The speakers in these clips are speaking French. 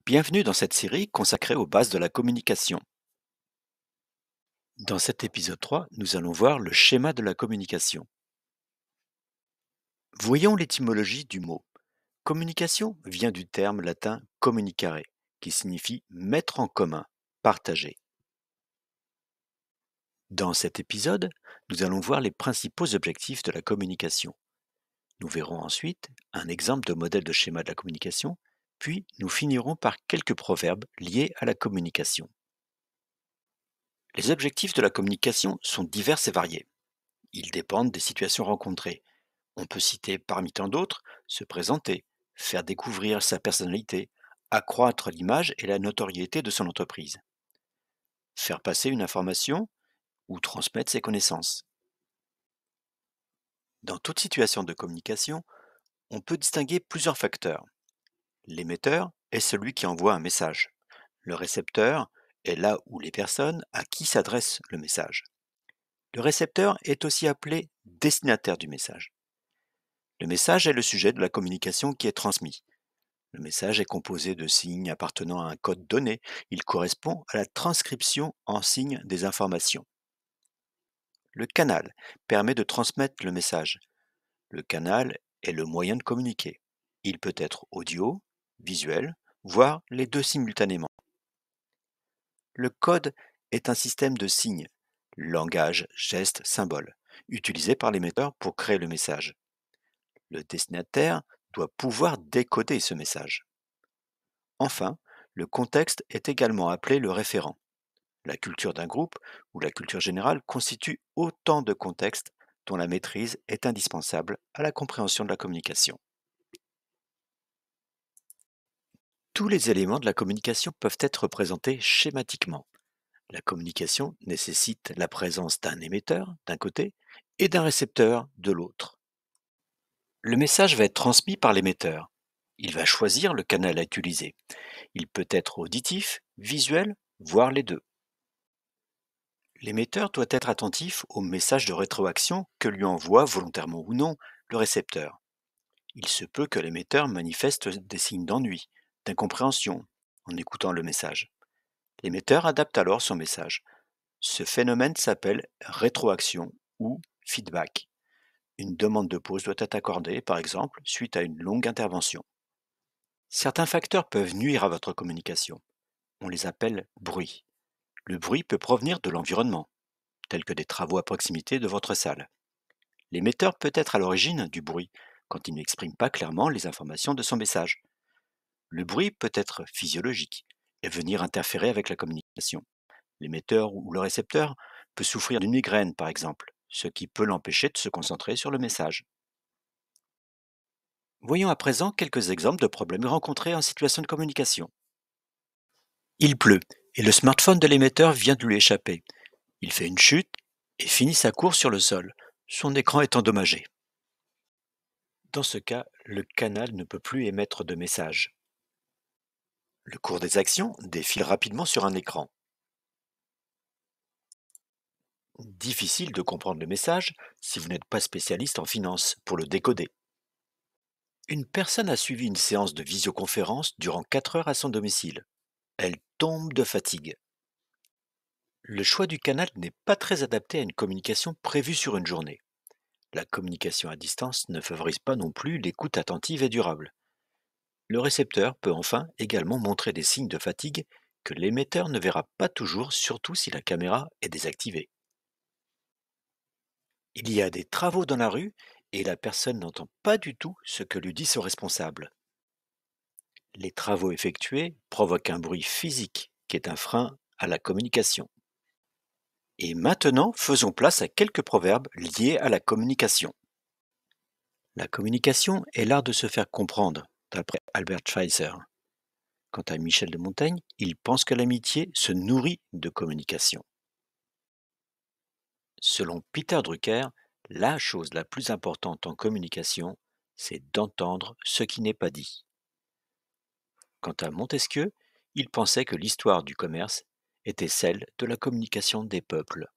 Bienvenue dans cette série consacrée aux bases de la communication. Dans cet épisode 3, nous allons voir le schéma de la communication. Voyons l'étymologie du mot. Communication vient du terme latin communicare, qui signifie mettre en commun, partager. Dans cet épisode, nous allons voir les principaux objectifs de la communication. Nous verrons ensuite un exemple de modèle de schéma de la communication, puis nous finirons par quelques proverbes liés à la communication. Les objectifs de la communication sont divers et variés. Ils dépendent des situations rencontrées. On peut citer parmi tant d'autres se présenter, faire découvrir sa personnalité, accroître l'image et la notoriété de son entreprise, faire passer une information ou transmettre ses connaissances. Dans toute situation de communication, on peut distinguer plusieurs facteurs. L'émetteur est celui qui envoie un message. Le récepteur est là où les personnes à qui s'adresse le message. Le récepteur est aussi appelé destinataire du message. Le message est le sujet de la communication qui est transmis. Le message est composé de signes appartenant à un code donné. Il correspond à la transcription en signes des informations. Le canal permet de transmettre le message. Le canal est le moyen de communiquer. Il peut être audio, visuel, voire les deux simultanément. Le code est un système de signes, langage, gestes, symboles, utilisé par l'émetteur pour créer le message. Le destinataire doit pouvoir décoder ce message. Enfin, le contexte est également appelé le référent. La culture d'un groupe ou la culture générale constitue autant de contextes dont la maîtrise est indispensable à la compréhension de la communication. Tous les éléments de la communication peuvent être représentés schématiquement. La communication nécessite la présence d'un émetteur d'un côté et d'un récepteur de l'autre. Le message va être transmis par l'émetteur. Il va choisir le canal à utiliser. Il peut être auditif, visuel, voire les deux. L'émetteur doit être attentif au message de rétroaction que lui envoie, volontairement ou non, le récepteur. Il se peut que l'émetteur manifeste des signes d'ennui, d'incompréhension, en écoutant le message. L'émetteur adapte alors son message. Ce phénomène s'appelle rétroaction ou feedback. Une demande de pause doit être accordée, par exemple, suite à une longue intervention. Certains facteurs peuvent nuire à votre communication. On les appelle bruits. Le bruit peut provenir de l'environnement, tels que des travaux à proximité de votre salle. L'émetteur peut être à l'origine du bruit quand il n'exprime pas clairement les informations de son message. Le bruit peut être physiologique et venir interférer avec la communication. L'émetteur ou le récepteur peut souffrir d'une migraine, par exemple, ce qui peut l'empêcher de se concentrer sur le message. Voyons à présent quelques exemples de problèmes rencontrés en situation de communication. Il pleut et le smartphone de l'émetteur vient de lui échapper. Il fait une chute et finit sa course sur le sol. Son écran est endommagé. Dans ce cas, le canal ne peut plus émettre de message. Le cours des actions défile rapidement sur un écran. Difficile de comprendre le message si vous n'êtes pas spécialiste en finance pour le décoder. Une personne a suivi une séance de visioconférence durant 4 heures à son domicile. Elle tombe de fatigue. Le choix du canal n'est pas très adapté à une communication prévue sur une journée. La communication à distance ne favorise pas non plus l'écoute attentive et durable. Le récepteur peut enfin également montrer des signes de fatigue que l'émetteur ne verra pas toujours, surtout si la caméra est désactivée. Il y a des travaux dans la rue et la personne n'entend pas du tout ce que lui dit son responsable. Les travaux effectués provoquent un bruit physique qui est un frein à la communication. Et maintenant, faisons place à quelques proverbes liés à la communication. La communication est l'art de se faire comprendre, d'après Albert Schweitzer. Quant à Michel de Montaigne, il pense que l'amitié se nourrit de communication. Selon Peter Drucker, la chose la plus importante en communication, c'est d'entendre ce qui n'est pas dit. Quant à Montesquieu, il pensait que l'histoire du commerce était celle de la communication des peuples.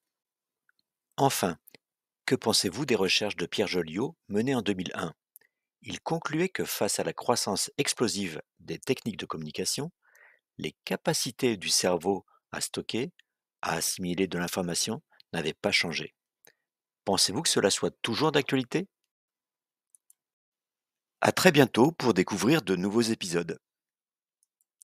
Enfin, que pensez-vous des recherches de Pierre Joliot menées en 2001? Il concluait que face à la croissance explosive des techniques de communication, Les capacités du cerveau à stocker, à assimiler de l'information n'avaient pas changé. Pensez-vous que cela soit toujours d'actualité? À très bientôt pour découvrir de nouveaux épisodes.